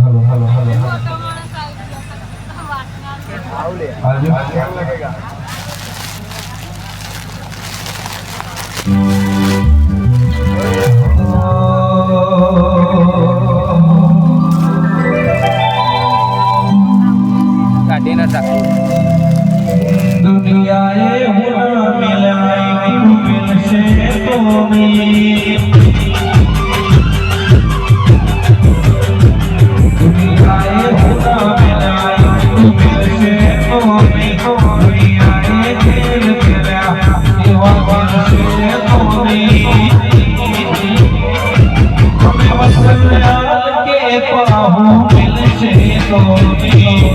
Hello hello hello आज लगेगा दुनियाए हुआ मिलाई मिलसे तुम्हें दुनियाए हुआ मिलाई मिलसे तुम्हें दुनियाए खेल खेला हुआ मिलसे तुम्हें हमें वसल्लम के पाहु मिलसे तुम्हें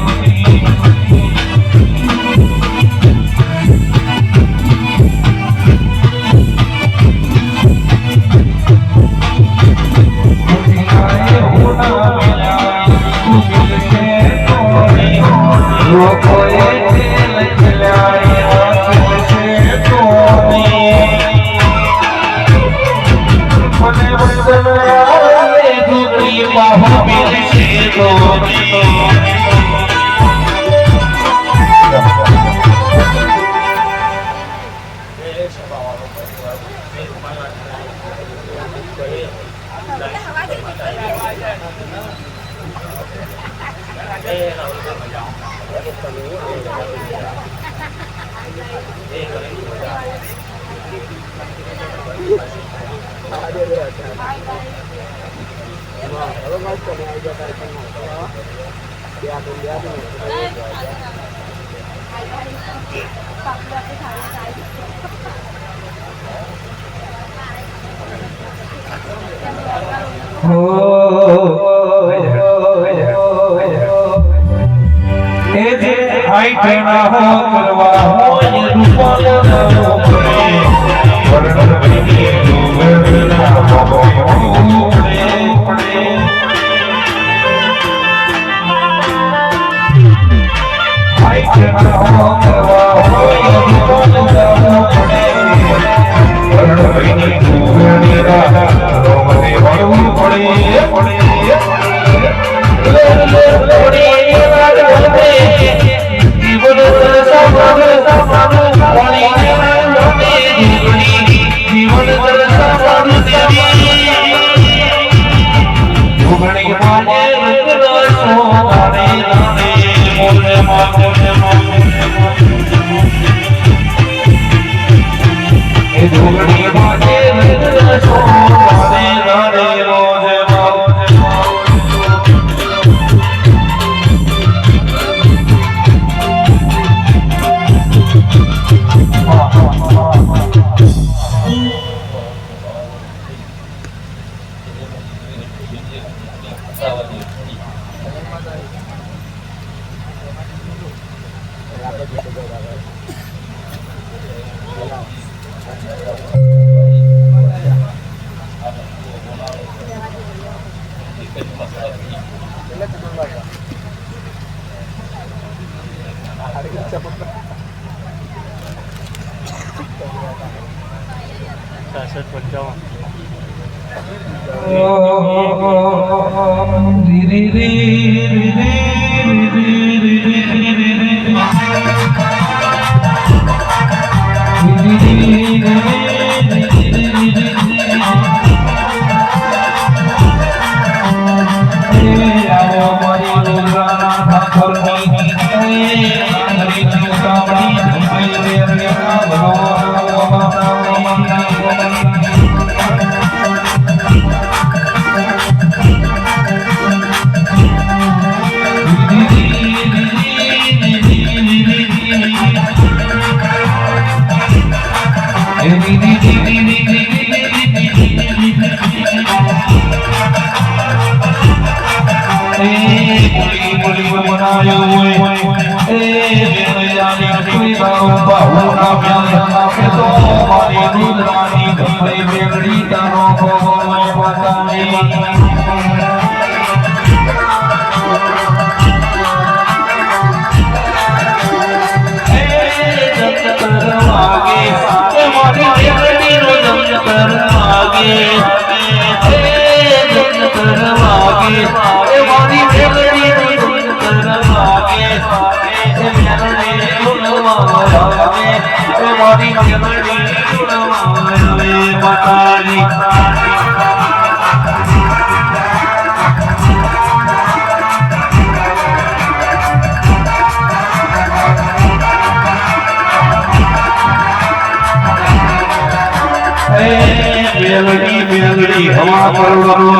મેલડી મેલડી હવા પરવાનો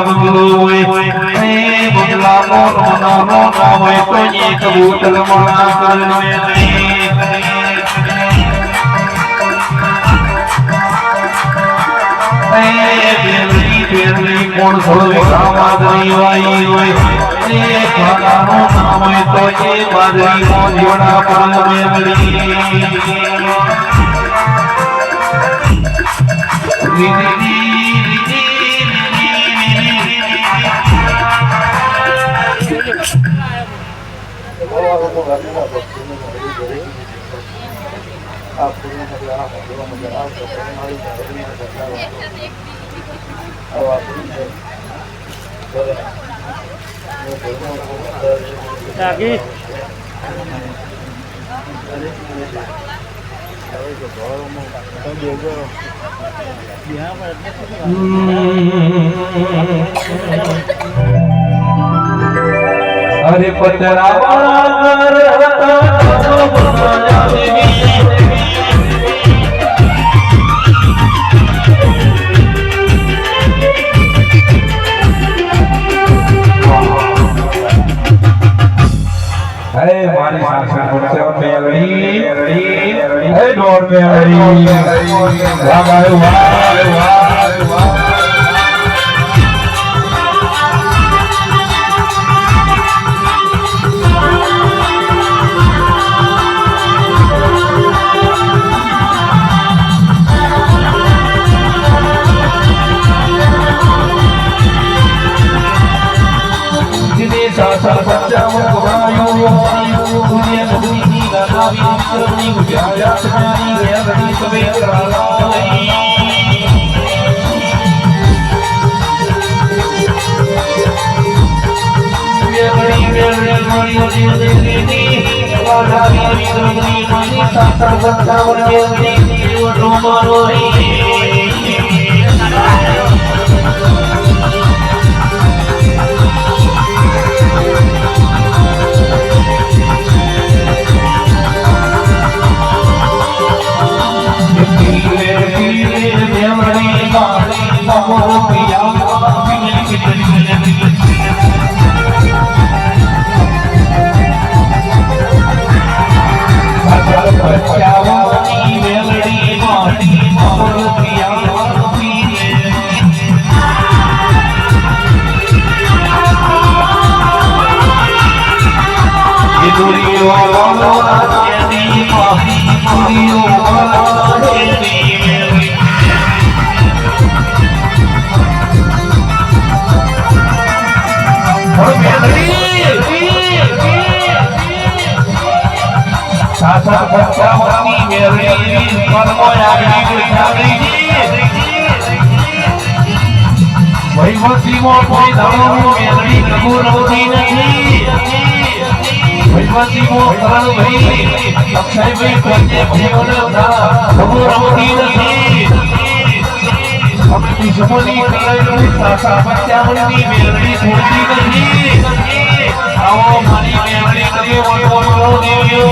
હોય એ બંગલાનો રોનાનો ના હોય તો એ કબૂતર માણા કર મેલડી મેલડી મેલડી કોણ થોડો સામાદરી વાઈ હોય એ ખાનાનો નામ હોય તો એ માદરી મોજોડા પર મેલડી अरे पतरा अरे मारी सासा मुझसे मेलड़ी हे डोर मेलड़ी वाह वाह सासा बच्चा मुकरायो दुनिया नदी गावी करनी गुजारा सनानी गया बड़ी सबे करालाई ये बड़ी मरी देनी वाला गावी करनी मानी सासा बच्चा मुकरायो वो रोमारो सासा बच्चा होती मेरी परमो यागनी गुजारी वही वसी मोर कोई धर्म मेरी कबूल होती नहीं वही वसी मोर करण भाई अक्षय भाई करके जीवन था कबूल होती नहीं हम दुश्मनी कराई सासा बच्चा होती मेरी होती नहीं आओ मारी मेरी कभी वो देवियो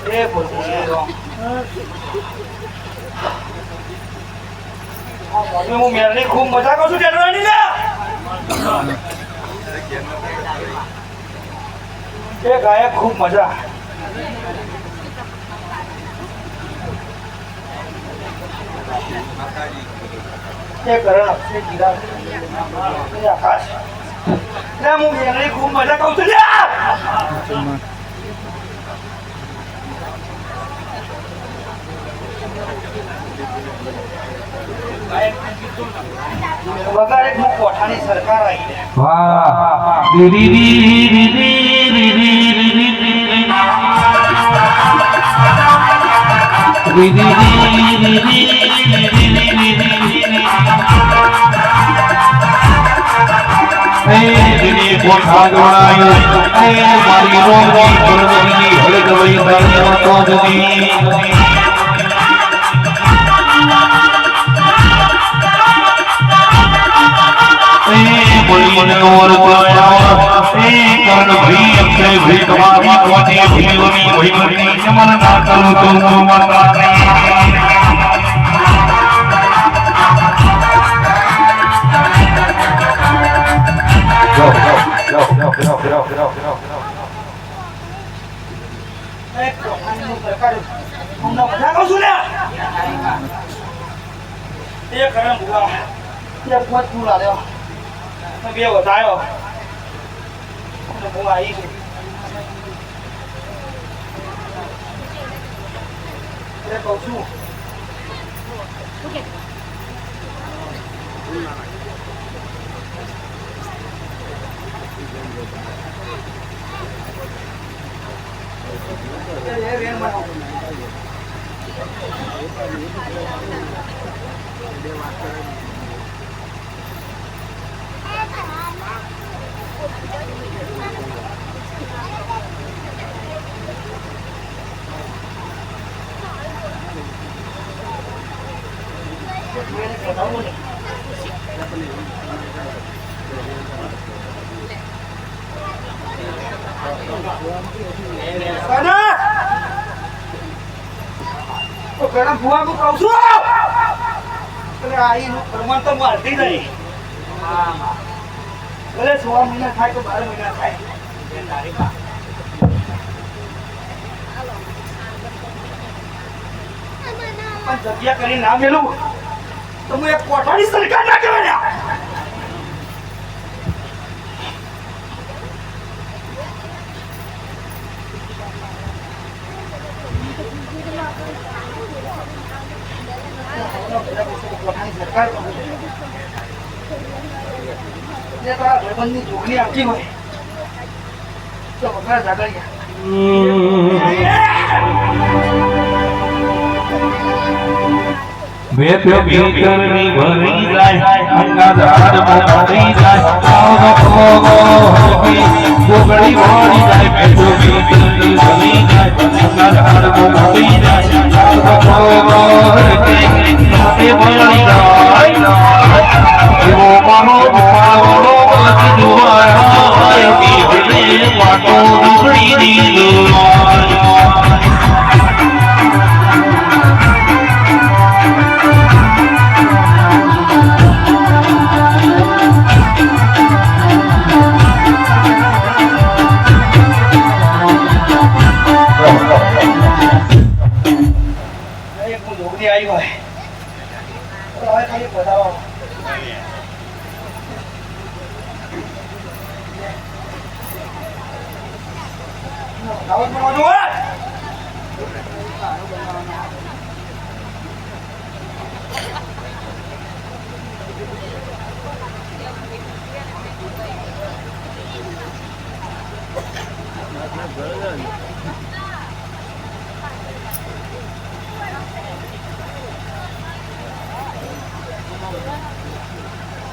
એ બોલો હું મેળની ખૂબ મજા કરું છું ટેટવાની એ ગાયક ખૂબ મજા એ કરણ અક્ષય ગીરા આકાશ હું મેળની ખૂબ મજા કરું છું વગાડે હું કોઠાની સરકાર આવી વાહ કોઠા ગણાયું મારી રોગની પરવરી હળગવઈ તારી બે વધાયો હું આવી છું કહું છું ગરમ ભુવા હું કહું છું આઈ નું પ્રમાણ તો મારતી નહીં ભલે 6 મહિના થાય તો 12 મહિના થાય પણ જગ્યા કરી ના મેલું તો હું એક કોઠાની સરકાર ના કહેવાય જોગણી આપતી હોય તો વગર જાગડ્યા વેપ્ય ભીતરની ભરી જાય અંગા ધાર ભરી જાય આવો ભોગો હરકી જોગણી ભરી જાય વેપ્ય ભીતરની ભરી જાય અંગા ધાર ભરી જાય આવો ભોગો હરકી જોગણી ભરી જાય એવો માનો પાવડો બચી જોવાય કી હલે વાટો ઉખડી દીધો आई હોય તો હવે ખાલી બતાવો દાવત બનાવજો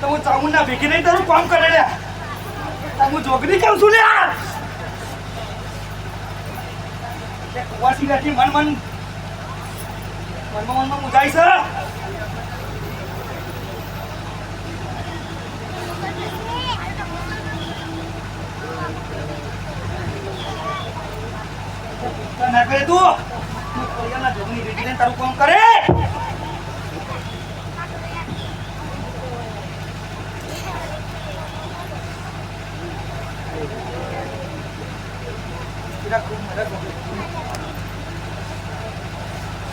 तो वो चामुंडा भीगी नहीं तारू काम करे रे तामु जोगनी केम सुने यार ये कुवासी गाठी मन मन मुजाई से ના કરે તું કોરિયાના જોગની બેટી લઈને તારું કામ કરે ખૂબ મદદ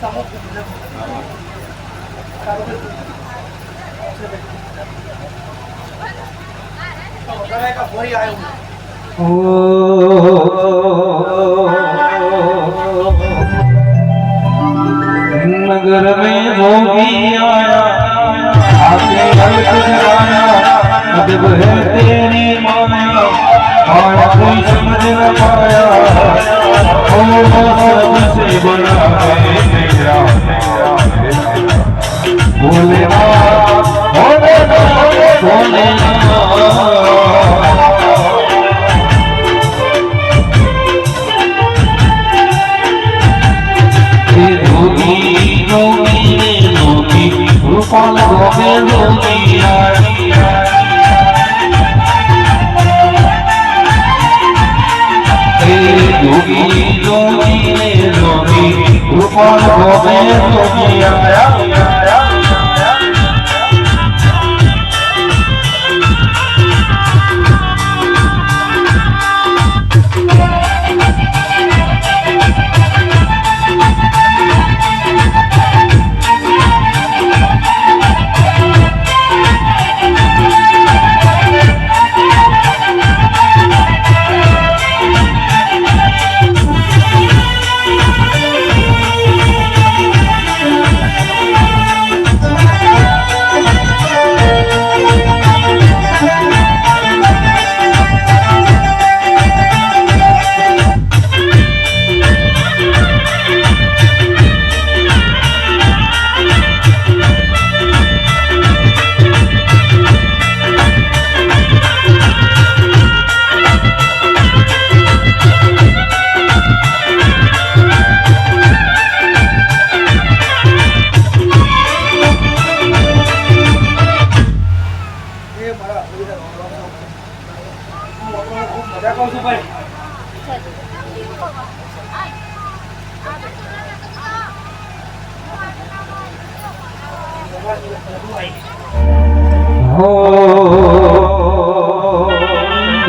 સમો ખૂબ મદદ સારું વગર का भोरी आयो नगर में जोगी आया आके हल्क जगाया अदब है तेरी माया आया कोई समझ न पाया ओ सबसे बड़ा है तेरा भोलेनाथ भोलेनाथ भोलेनाथ रूपाल गोगे जोगी जोगी जोगी जोगी रूपाल गोगे जोगी आया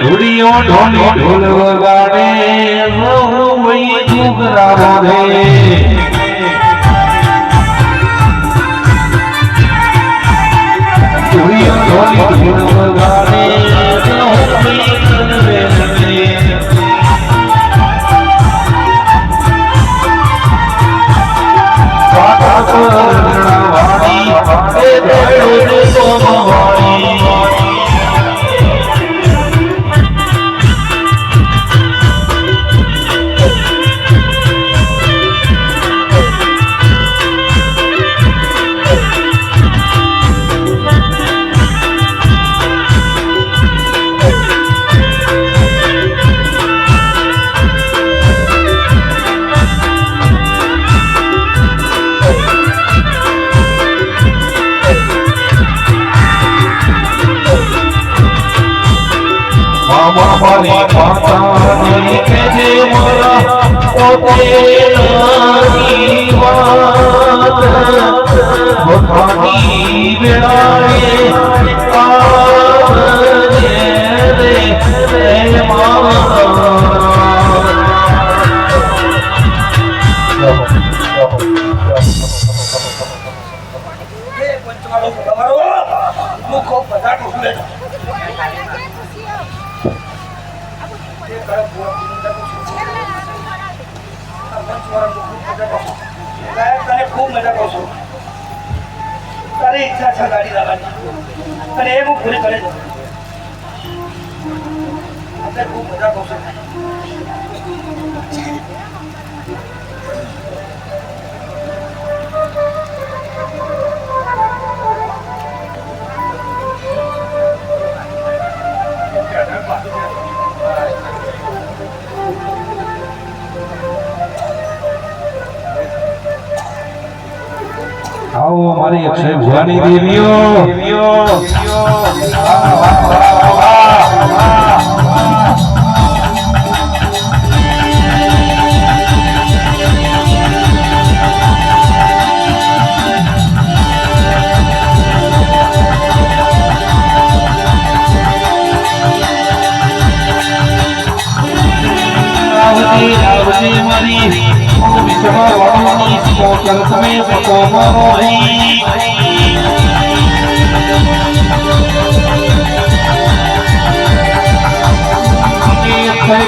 धुड़ियों ढोली ढोल वगाड़े वही घुघरा बांधे धुड़ियों ढोली ढोल वगाड़े वही गरबे लगे पाटा करवाड़ी ए तेरे सोमवाड़ी मारी माता ने के मोरा ओते नारी बात भगवानी बेड़ाए आवे रे मामा ये पंचवाड़ो તમારો મુખો બધા ઢોલે ખૂબ મજા કહું છું તારી ઈચ્છા છે ગાડી લાવવાની અને એ હું પૂરી કરી દઉં આપણે ખૂબ મજા કહું છું आओ हमारी अक्षय भुवानी देवियों મારી વિશ્વા વાળુની સ્પોકર તમે પતો મારો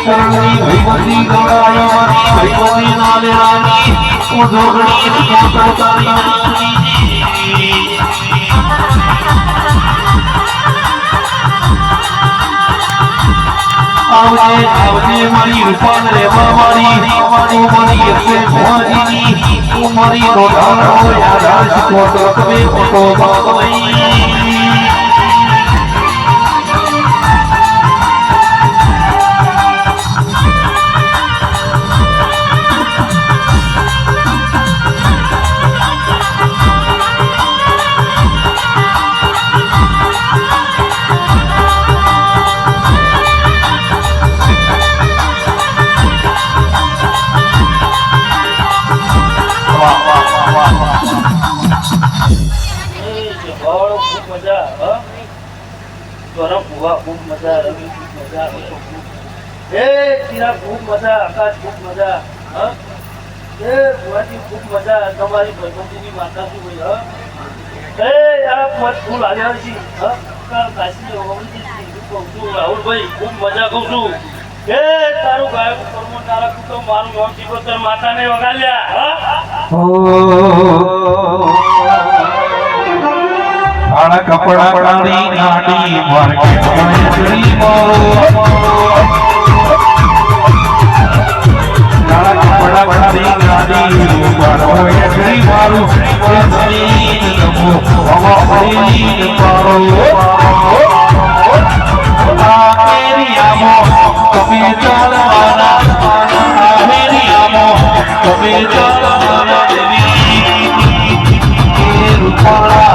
કરણી ભૈવતી ગણાય મારી ભૈવતી નાલે રાની ઉધોગણી સ્પોકર તારી આવજે મારી રૂપાન રેવા મારી મારી એટલે ભોજીની મારી રોડાણ હોય આધાર શીખો તમે ફોટો બાબઈ ખૂબ મજા રવિ ખૂબ મજા એ તીરા ખૂબ મજા આકાશ ખૂબ મજા એ ભુવાજી ખૂબ મજા તમારી ભગવતીની માતા શું ભાઈ એ આ મત ફૂલ આવ્યા છે કાશી રાહુલભાઈ ખૂબ મજા કહું છું એ તારું ગાયક કર્મો તારા તો મારું નામ શીખોતર માતાને વગાડ્યા આણા કપડા પડાણી નાડી માર્કેટ માં જરી મારો આણા કપડા પડાણી નાડી મારો જરી મારો જરી નમો હવા હરી મારો મેરી આમો કભી ચાલવાના મેરી આમો કભી ચાલવાના દેવી રૂપાળા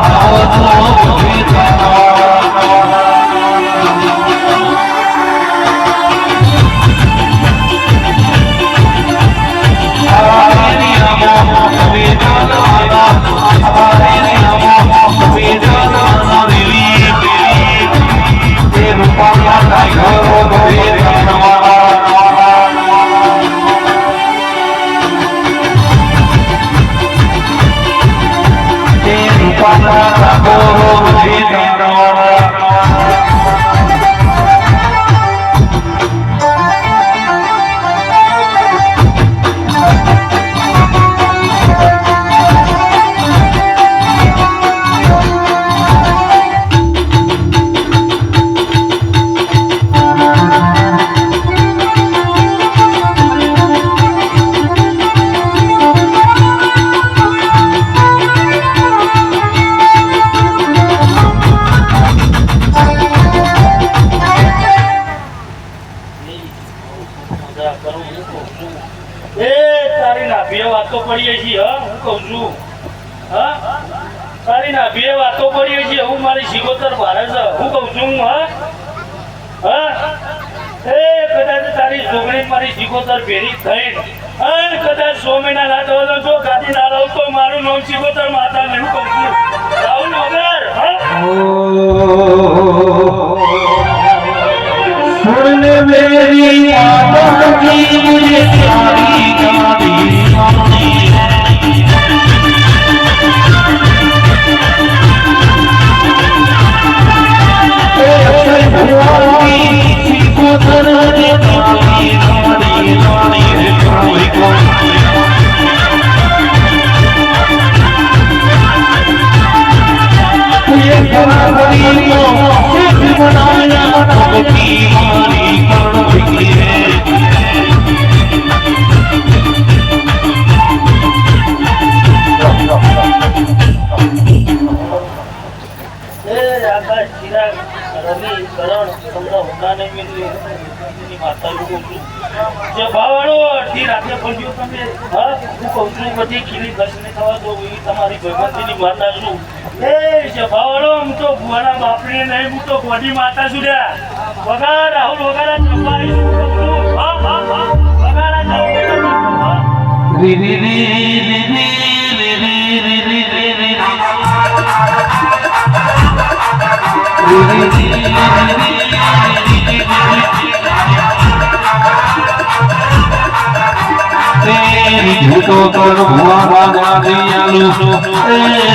રીધું તો ભુવા રાજા દયાલુ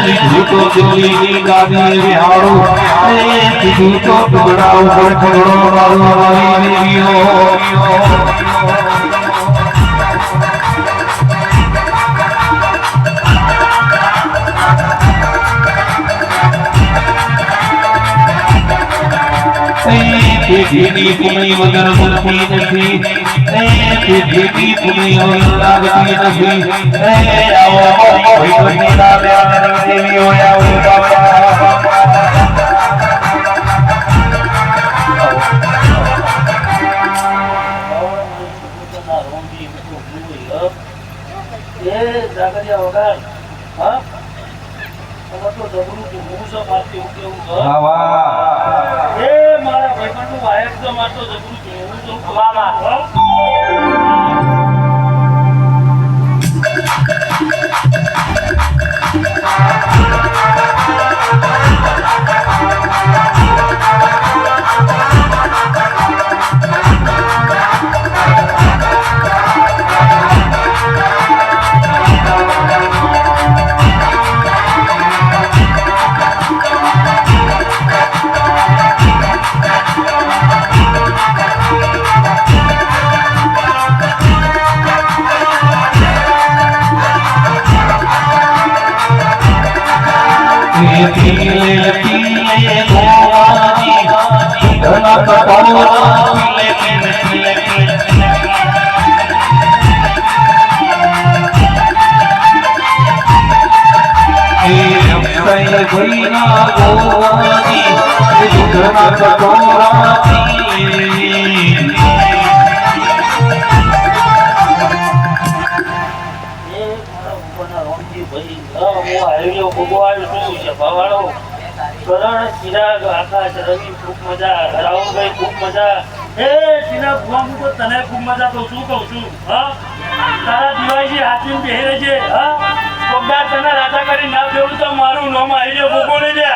રીધું તો દિલ્હીની ગાદી વિહાળું રીધું તો ટુકડા ઉપર ટુકડો મારી દેવીઓ પેઢીની પુણી વગર મુલકી નથી પેઢીની પુણી વગર લાગતી નથી આવો ભગવતી નામે દેવીઓ આવો તને ખૂબ મજા તો શું કહું છું તારા દિવાળી હાથની બેહરે છે પગદાર તને રાજા કરી ના દેવું તો મારું નામ આવી ગયો ભૂકો ને છે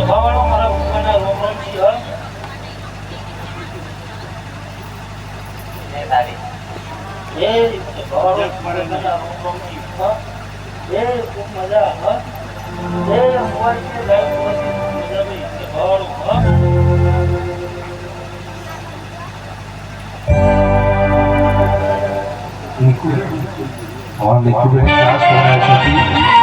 મારા ભૂકાના રોમ રોમ છે ખૂબ મજા और लिखिए क्लास होना चाहिए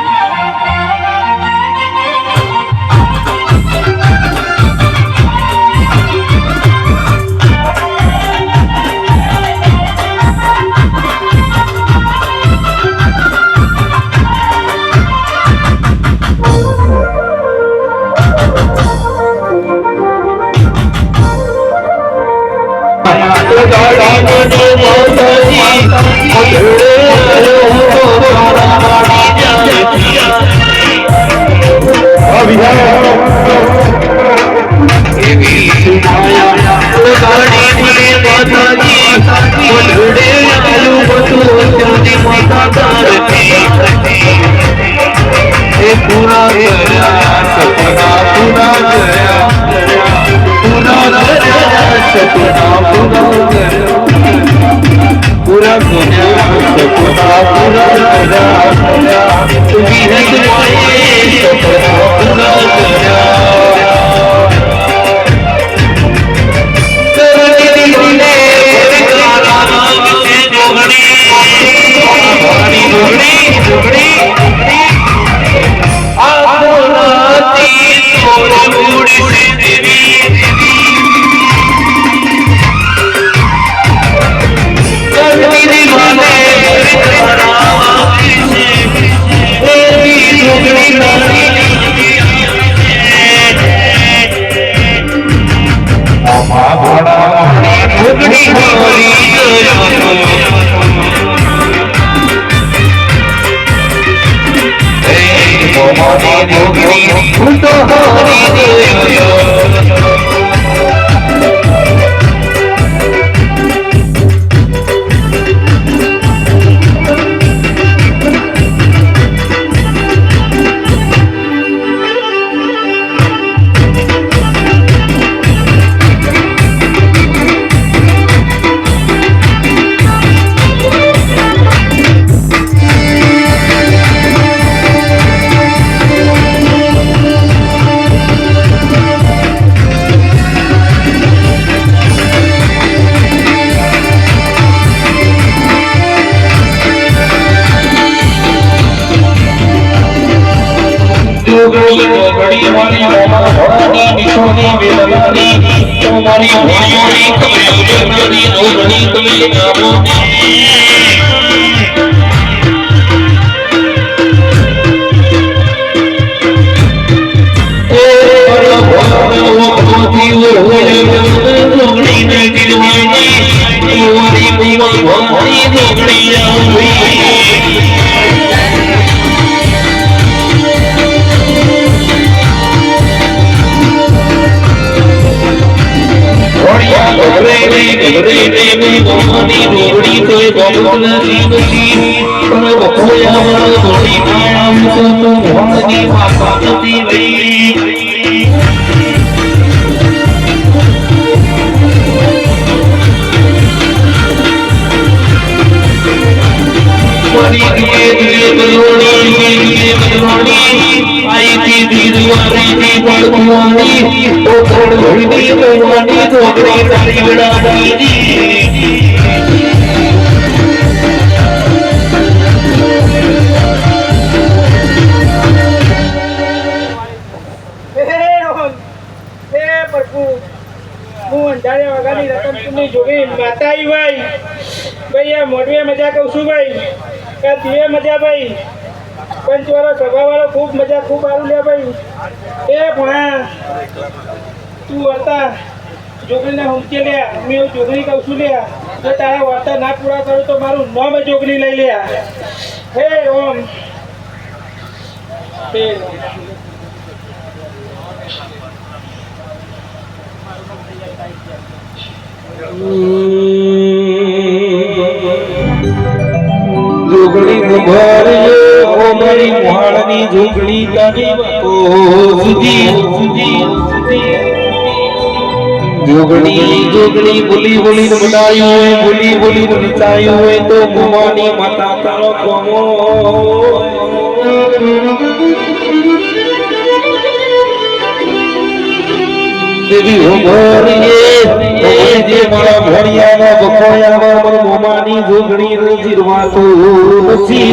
માતા આવી ભાઈ ભાઈ આ મોઢવે મજા કહું છું ભાઈ આ દીવે મજા ભાઈ પંચવાળો સભાવાળો ખૂબ મજા ખૂબ સારું લે ભાઈ એ ભણા તું વાર્તા જોગણીને હુમકે લે હું એવું જોગણી કહું છું લે જો તારા વાર્તા ના પૂરા કરું તો મારું નામ જોગણી લઈ લે હે ઓમ હે જોગણી મુભારે ઓમરી મોહાળની જોગણી તારી વાતો સુધી જોગણી બોલી બોલીને બનાવ્યું હોય બોલી બોલીને વિચાર્યું હોય તો ભવાની માતા તારો કોમો દેવી ઉમરીએ જે મારા ભણિયાના બકોયામાં મન મોમાની જોગણી રે જીરવાતો નથી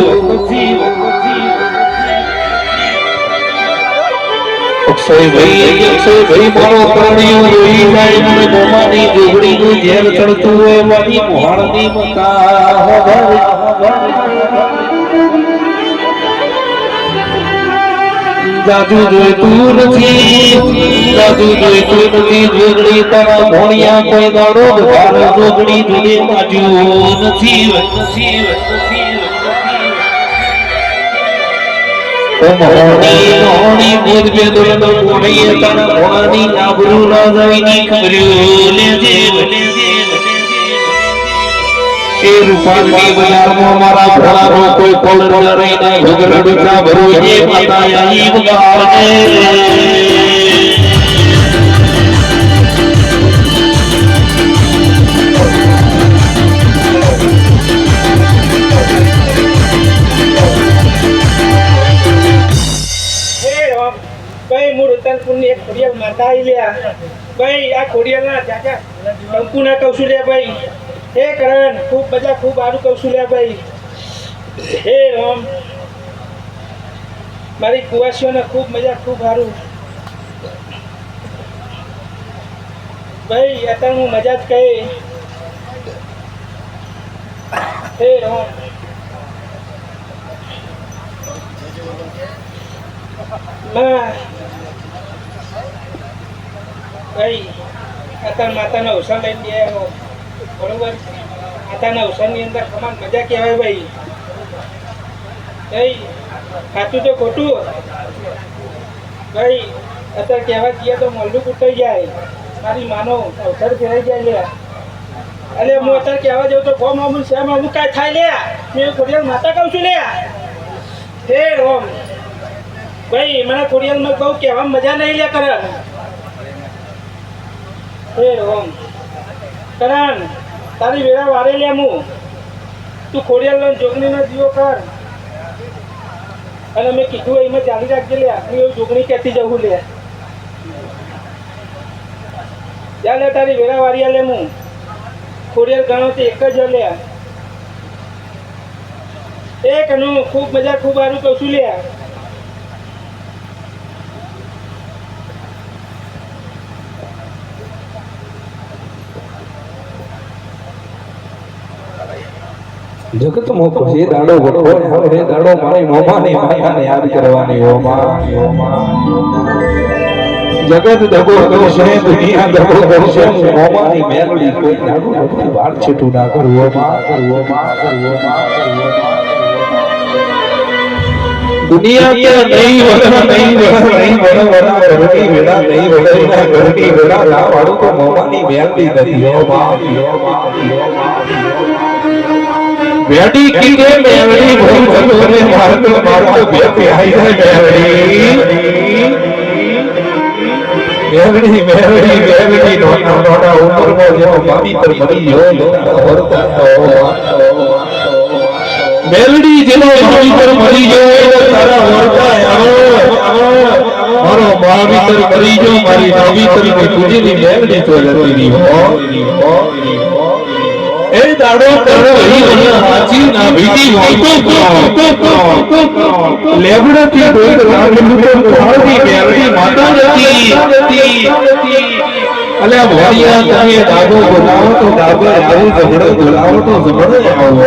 અક્ષયભાઈ મારો પ્રાણીઓ રોઈ જાય મને મોમાની જોગણીનું ઝેર ચડતું હોય મારી મોહાળની મતા જાદુ જોઈતું નથી જોગણી તારા ભોણિયા કોઈ દાડો ભાર જોગણી જોડે માજ્યું નથી મોહણી બોધ બે દોલનો ભોણીએ તારા ભોણાની આબરૂ ના જાયની ખબર્યું લેજે એ રૂપાલની બજારમાં મારા ભોળાનો કોઈ કોલર રહીને ભગરડું ભરો એ માતા આઈ વગાડે ભાઈ મૂળ ઉત્તરપુરની એક ખોડિયાલ માતા આવી લ્યા ભાઈ આ ખોડિયાલના ચાચા કંકુના કહું છું લે ભાઈ હે કરણ ખૂબ મજા ખૂબ સારું કહું છું લે ભાઈ હે રામ મારી કુવાસીઓને ખૂબ મજા ખૂબ સારું ભાઈ અત્યારે હું મજા જ કહે હે રામ ભાઈ અત્યારે માતાનો અવસર લઈને આવ્યો બરોબર માતાના અવસરની અંદર સમાન મજા કહેવાય ભાઈ ભાઈ ખાતું તો ખોટું ભાઈ અત્યારે કહેવા જઈએ તો મોલ્લું કૂટાઈ જાય મારી માનો અવસર ફેરાઈ જાય લે અરે હું અત્યારે કહેવા જાઉં તો ગોમ અમુક શ્યામ અમુક કાંઈ થાય લે મેં ખોડિયાલ માતા કહું છું લે હે રોમ ભાઈ મને ખોડિયાલમાં કહું કહેવા મજા નહીં લે કરણ હે રોમ કરણ તારી વેળા વારે લે હું તું ખોડિયાલ જોગણીનો દીવો કર અને મેં કીધું એમાં ચાલી રાખજે લે હું એવું જોગણી કહેતી જવું લે જા લે તારી વેળા વારી લે હું ખોડિયાલ ગણો તો એક જ લે એક નું ખૂબ મજા ખૂબ સારું કહું છું લે જગત મોકો એ દાડો વટવો હવે એ દાડો મારી મોમાની માતાને યાદ કરવાની હો માં જગત દગો કરશે દુનિયા દગો કરશે મોમાની મેલડી કોઈ દાડો વટવી વાળ છેટું ના કરવો दुनिया के नहीं वड़ा घरनी वेड़ा नहीं वड़ा घरनी वेड़ा ना वाड़ू तो मोमानी मेलडी નથી હો માં બેટી કીધે મેલડી ભઈ ભગોરે મારતો મારતો બેટી આઈ જાય મેલડી નોટા ઉમરમાં જેવો મામી પર મરી ગયો મેલડી જેનો મામી પર મરી ગયો તારા વર્તા મારો મામી પર મરી ગયો મારી નાવી તરીકે તુજેની મેલડી તો જતી હો એ દાડો કરો ઈ હાચી ના ભીટી વાતો લેબડતી દોડ રાગનું તો ભાવની મેલડી માતા જતી અલે ભોળિયા તમે દાગો બોલાવો તો દાગો આવું જબડો બોલાવો તો જબડો આવો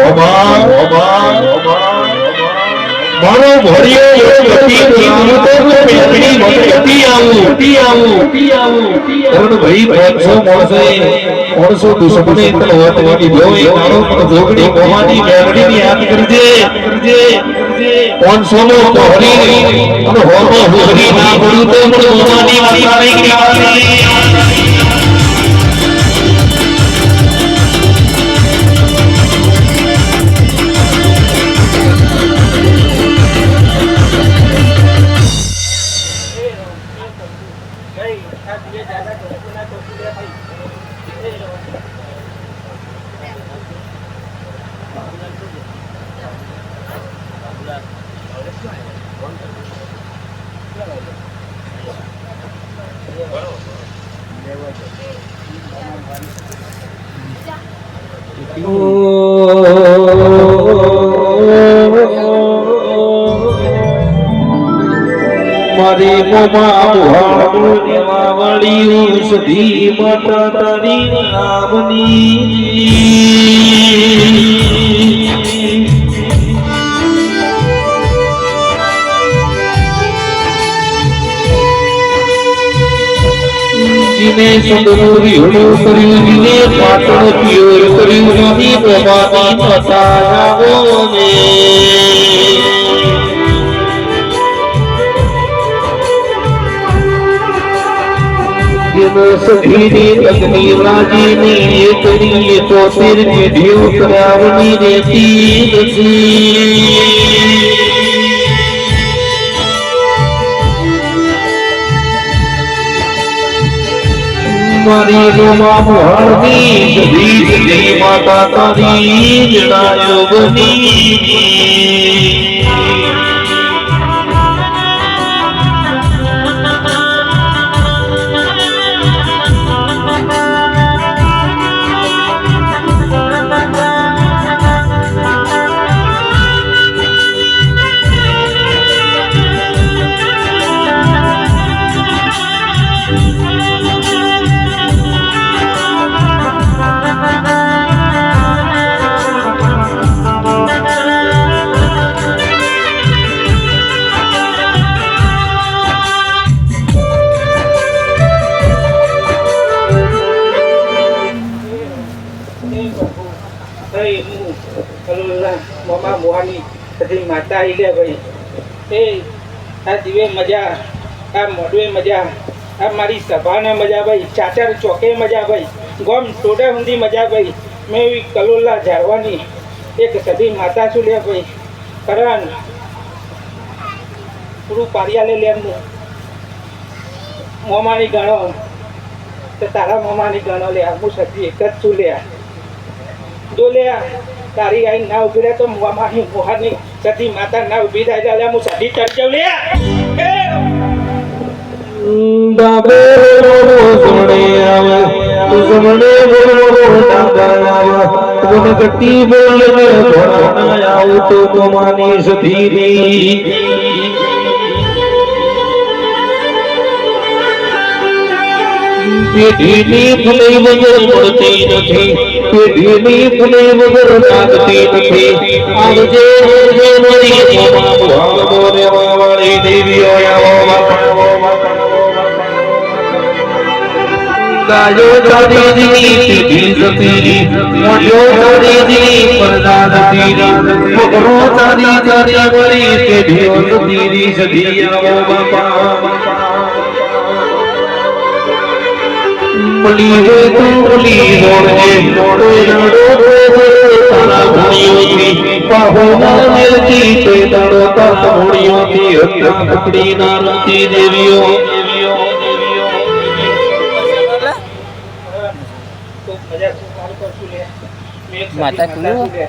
મારો ભોળિયો ગતિ હું તો પેટની ગતિ આવું તરણ ભાઈ 500 દુશ્મને તલ હોતવાની જોઈ મારો પણ જોગડી મોહાની મેલડીની યાદ કરજે 500 નો તોડી અને હોનો હોરી ના પડું તો પણ મોહાની માતાની કૃપાથી મારી મોમા મુહાણું નિવાવળી સધી માતા તારી નામની જીને સુંદરી હોડું કર્યું જીને પાટણ પ્યોર કર્યું મારી મોમાની માતા આવો ને સખીની લગ્ની રાજીની એકની તો તેરની ઢીવ કરાવની રેતી નથી મારી રોમા મોહરની સધી માતા તારી જણાયો બની મોમા મોહાની સધી માતા આવી લે ભાઈ એ આ દિવે મજા આ મોડવે મજા આ મારી સભાને મજા ભાઈ ચાચર ચોકે મજા ભાઈ ગોમ ટોડા ઊંધી મજા ભાઈ મેં એવી કલોલા ઝાડવાની એક સધી માતા છું લે ભાઈ કરણ પૂરું પારિયા લે એમનું મોમાની ગણો તો તારા મોમાની ગણો લે હું સધી એક જ છું લે દો લે તારી આઈ ના ઉભી રહે તો મોમાની મોહાની સધી માતા ના ઉભી થાય એટલે હું સધી ચડ્યો લે દાબે સોણે આવે તું સમણે બોલો ડાંગા આવે તું ગટ્ટી બોલે ઘોડા આવ તો મોમાની સધીની પેઢીની ફૂલે વગર મળતી નથી, પેઢીની ફૂલે વગર લાગતી નથી. આવજે આવજે મારી તમામ ભાગો રેવા વાળી દેવીઓ આવો ગાયો દાદીની પીઠી જતી, મોઢો દાદીની પડદા નથી, મોગરો દાદી દાદી વાળી પેઢીઓ જતી જતી આવો બાપા. મળી હોય તો મળી રોડે તારા ભણીઓથી પાહોના મેલતી તે દાડો તારા ભણીઓથી હત્યા પકડી ના રમતી દેવીઓ. ખૂબ મજા ખૂબ સારું કરશું લે. મેં એક માતા સતી માતા કુલો? છું લે.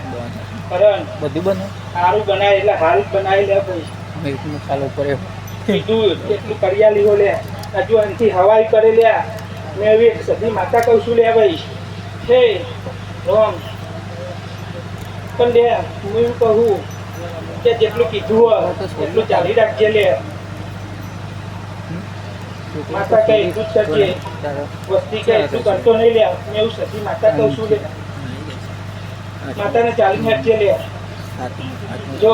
કરણ, બધું બને સારું બનાય એટલે હાલ જ બનાવી લે ભાઈ. મેં ચાલુ કર્યો કીધું એટલું કર્યા લીધો લે. હજુ અહીંથી હવાઈ કરે લે. મેં હવે એક સતી માતા કહું છું લે ભાઈ. હે રોમ પણ લે હું એવું કહું કે જેટલું કીધું હોય એટલું ચાલી રાખજે લે. માતા કઈ એટલું જ કરજે, વસ્તી કઈ એટલું કરતો નહીં લે. મેં એવું સતી માતા કહું છું લે. માતાને ચાલીને રાખજે લે. જો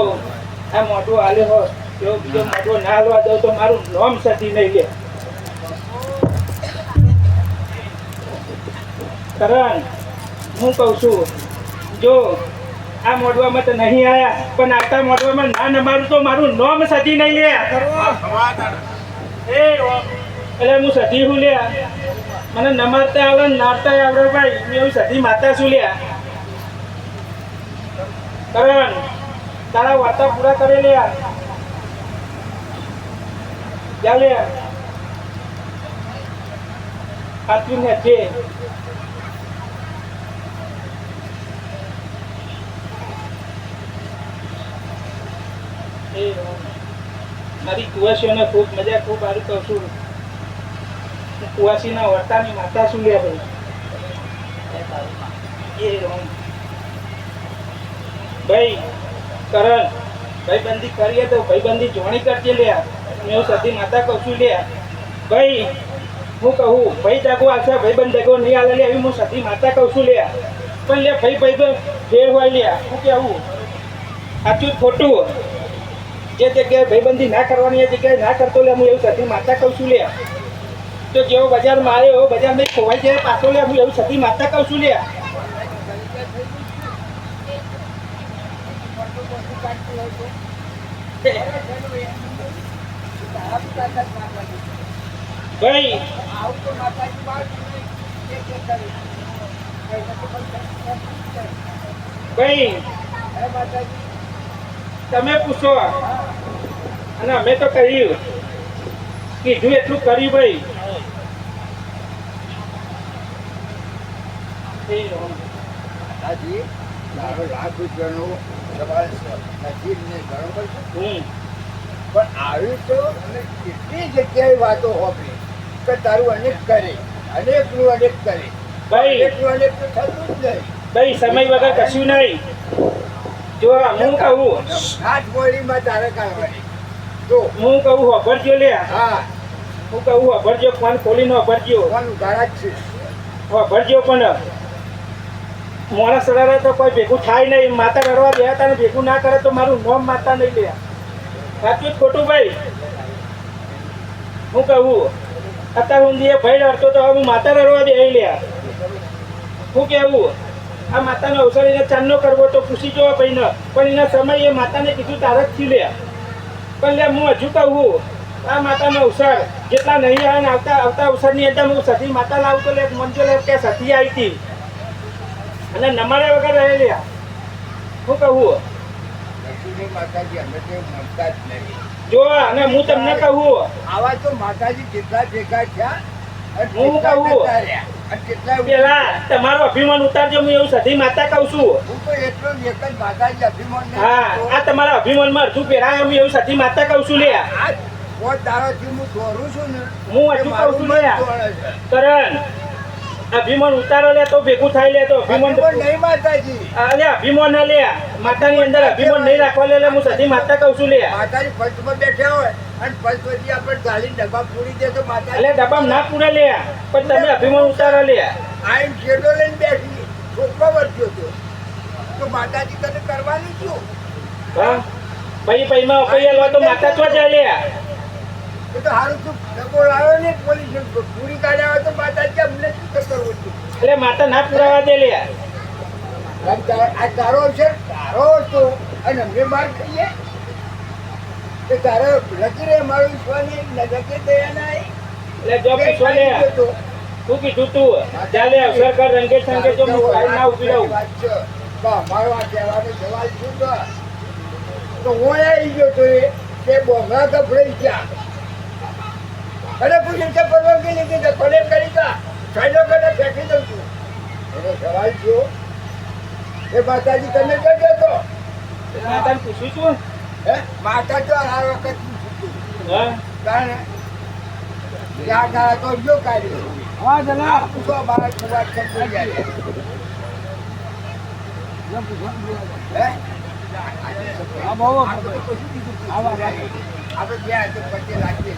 આ મોઢું હાલે હોત જો બીજો મોઢું ના હાલવા દઉં તો મારું નામ સતી નહીં લે. કરણ હું કહું છું જો આ મોઢવામાં તો નહીં આયા પણ આવતા મોઢવામાં ના નમારું તો મારું નામ સતી નહીં લે. એટલે હું સતી હું લે. મને નમારતા આવડે ને નારતા આવડે ભાઈ. મેં એવું સતી માતા શું લે. કરણ તારા વાર્તા પૂરા કરે લે. જા લે આટલું છે. મારી કુવાસીઓને ખૂબ મજા ખૂબ સારું કહું છું. કુવાસીના વર્તાની માતા શું લે ભાઈ. ભાઈ કરણ ભાઈબંધી કરીએ તો ભાઈબંધી જોણી કરજે લે. મેં હું સતી માતા કહું છું લે. ભાઈ હું કહું ભાઈ દગો આવશે ભાઈબંધ દગો નહીં આવે લે એવી હું સતી માતા કહું છું લે. પણ લે ભાઈ ભાઈ તો ફેર હોય લે. શું કેવું સાચું જ ખોટું જે જગ્યાએ ભાઈબંધી ના કરવાની એ જગ્યાએ ના કરતો લે. હું એવું સતી માતા કહું છું લે. તો જેવો બજારમાં આવ્યો એવો બજારમાં ખોવાઈ જાય પાછો લે. હું એવું સતી માતા કહું છું લે. ભાઈ ભાઈ તમે પૂછો અને અમે તો કહ્યું કીધું એટલું કર્યું ભાઈ. લાખ રૂપિયાનો સવાલ નથી ને બરોબર છે હમ પણ આવી તો અમે કેટલી જગ્યાએ વાતો હોપી કે તારું અનેક કરે અનેકનું અનેક કરે ભાઈ અનેકનું અનેક તો થતું જ નહીં. ભાઈ સમય વગર કશું નહીં. જો હું કહું હાથ બોલીમાં તારે કાઢવાની જો હું કહું હોભરજો લે. હા હું કહું હોભરજો ફોન ખોલીને હોભરજો. કોણ ગાળા જ છે હોભરજો પણ માણસ રડે તો કોઈ ભેગું થાય નહીં. માતા રડવા ગયા હતા ને ભેગું ના કરે તો મારું નામ માતા નહીં લે. સાચું જ ખોટું ભાઈ. હું કહું અત્યારે હું જે ભાઈ રડતો તો હવે હું માતા રડવા દે લે. હું કેવું આ માતાનો અવસર એને ચાંદનો કરવો તો પૂછી જોવા ભાઈ ને. પણ એના સમય એ માતાને કીધું તારે જ થી લે. પણ લે હું હજુ કહું આ માતાનો અવસર જેટલા નહીં આવે ને આવતા આવતા અવસરની અંદર હું સતી માતા લાવું તો લે મનજો લે કે સતી આવી હતી અને નમાડે વગર રહે લે. હું કહું લક્ષ્મી માતાજી અમે તે મમતા જ નહીં. જો અને હું તમને કહું આવા તો માતાજી કેટલા ભેગા થયા અને હું કેટલા કહું. જતા રહ્યા. અને કેટલા પેલા તમારું અભિમાન ઉતારજો. હું એવું સતી માતા કહું છું. હું તો એટલો જ એક જ માતાજી અભિમાન નહીં હા કરતો. આ તમારા અભિમાનમાં અડધું પહેરાય હું એવું સતી માતા કહું છું લે. આ પોત દાડાથી હું દોરું છું ને હું એ હજુ કહું મારું છું મન લે. દોડે છે. કરણ અભિમાન ઉતારો લે તો ભેગું થાય લે. તો અભિમાન અભિમાન નહીં માતાજી અલે અભિમાન ના લે. માતાની અંદર અભિમાન નહીં રાખવા લે. હું સતી માતા કહું છું લે. માતાજી ફર્સ્ટમાં બેઠા હોય અને પછી આપણે ગાલી ડબ્બા પૂરી દે તો માતા એટલે ડબ્બામાં ના પૂરા લે પણ તમે અભિમાન ઉતારો લે આઈન શેડો લઈને બેઠી છોકરો વર્ત્યો હતો તો માતાજી તને કરવાનું શું હા પછી માં અપૈયા તો માતા તો જાય લે એ તો સારું તું ડબ્બો લાવ્યો ને પોલીસ પૂરી કાઢ્યા હોય તો માતાજી અમને શું કરવું હતું એટલે માતા ના પુરાવા દે લે આ તારો છે તારો હતો અને અમે માર ખાઈએ કે તારે લખી રે મારો વિશ્વાસ નહીં લખી દયા નહીં એટલે જો પૂછો લે તું કીધું તું ચાલે અવસર કર રંગે સંગે જો હું કાઈ ના ઉભી રહું મારો આ કહેવાનો સવાલ શું તો હું આવી ગયો તો તે બોમરા કપડાઈ ગયા અને પૂછે પરવાનગી લીધી તો કોને કરી તા સાઈડો કરીને ફેંકી દઉં છું એનો સવાલ થયો એ માતાજી તને કહેતો હતો તને પૂછું છું હે માતા તો આ વખત હા કારણ ત્યાં ગાળા તો જો કાઢ્યો હા જલા પૂછો બાર કુવા સમજી જાય હે આ બહુ આપણે ગયા તો પછી રાખીએ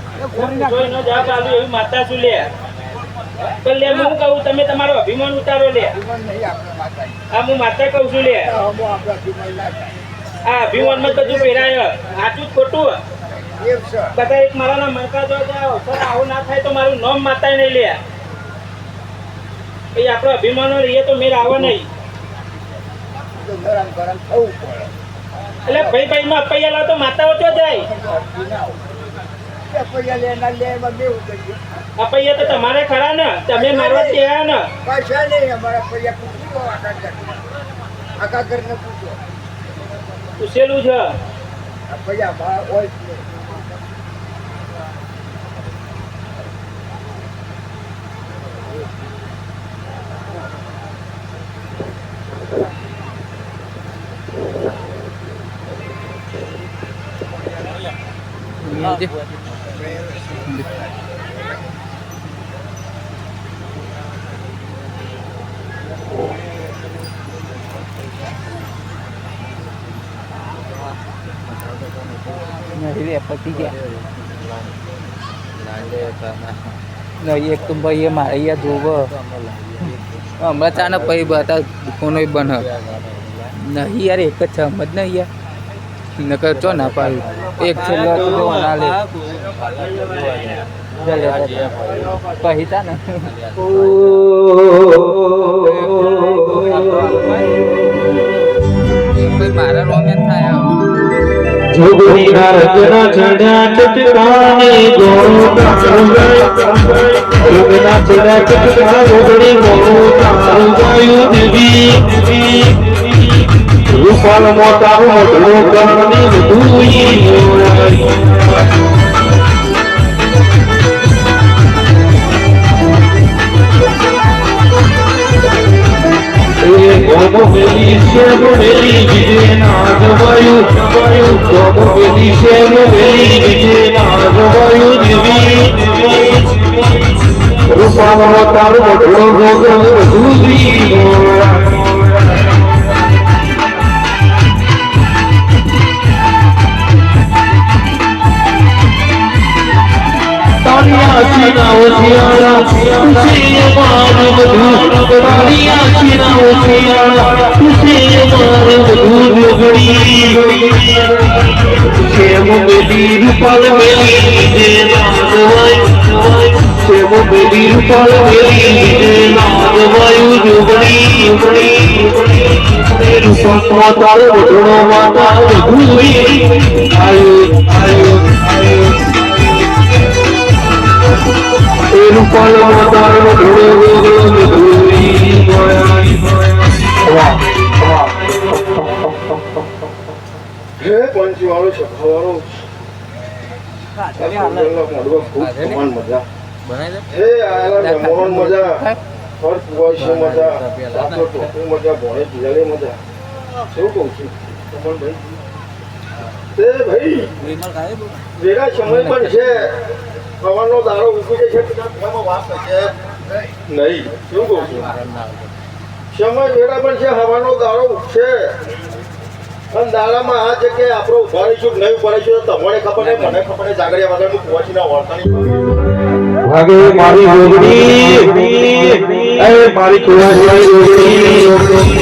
કોઈનો જવાબ આવ્યો એવી માતા શું લે તો લે હું કહું તમે તમારો અભિમાન ઉતારો લે જીવન નહીં આપણે માતાજી આ હું માતા કહું છું લે હમો આપણા જીવન ના થાય આ અભિમાનમાં બધું પહેરાય સાચું જ ખોટું એક છે બધા એક મારાના મનકા જો જાઓ સર આવું ના થાય તો મારું નામ માતાએ નહીં લે એ આપણો અભિમાનો રહીએ તો મેર આવે નહીં તો ગરમ ગરમ થવું પડે એટલે ભાઈ માં અપૈયા લાવ તો માતાઓ ચો જાય પૈયા લેના લે એમાં બેવું કરીએ અપૈયા તો તમારે ખરા ને તમે મારવા ત્યાં ને પૈસા નહીં અમારા પૈયા પૂછો આખા ઘરને પૂછો પૂછેલું છે આ પૈયા ભાવ હોય જ નહીં. એક તો ભાઈ મારે અહીંયા જોવો હમણાં ચાને પછી બતા દુકાનો બન નહીં યાર એક જ છે સમજ ને યાર નકર ચો ના પાડ્યું એક છેલ્લો તો ના લે પછી તા ને ભાઈ મારા રોમેન થાય જોગણી રંગના ચડ્યા ચટકાને ગોળો તારું ગાય રંગના ચડ્યા ચટકા જોગણી ગોળો તારું ગાયું દેવી રૂપાલ મોટા મોટલો કરણી બધુંય ગોમો મેલી શેમ મેલી વિજય નાગ વાયુ ગોમો મેલી શેમ મેલી વિજય નાગ વાયુ દેવી રૂપાનો તારો મોટલો ગોગો દૂધી તારિયા ચીનાઓ શિયાળા તુસે માર બધું તારિયા ચીનાઓ શિયાળા તુસે માર બધું ગોગડી શેમ મેલી રૂપાલ મેલી જે નાગવાય શેમ મેલી રૂપાલ મેલી જે નાગવાયુ જોગડી રૂપા તારો વડણો માતા બધું આયો રૂપાલ માતાનો ઘોડો હે પંચવાળો સભાવાળો મજા હે આયલા મોહન મજા ફર પુવાશે મજા સાતો ટોપી મજા ભોણે પિલાલે મજા શું કહું છું કમલ ભાઈ તે ભાઈ વેરા સમય પણ છે પવનનો દારો ઉગી જાય છે એમાં વાત છે નહીં શું કહું છું સમય વેરા પણ છે હવાનો દારો ઉગશે પણ દાડામાં આ જગ્યાએ આપણો ઉભા રહીશું કે નહીં ઉભા રહીશું તો તમને ખબર નહીં, મને ખબર નહીં. જાગરિયા વગર હું પહોંચીને વળતા નહીં. વાગે મારી જોગણી એ મારી કુવાસી જોગણી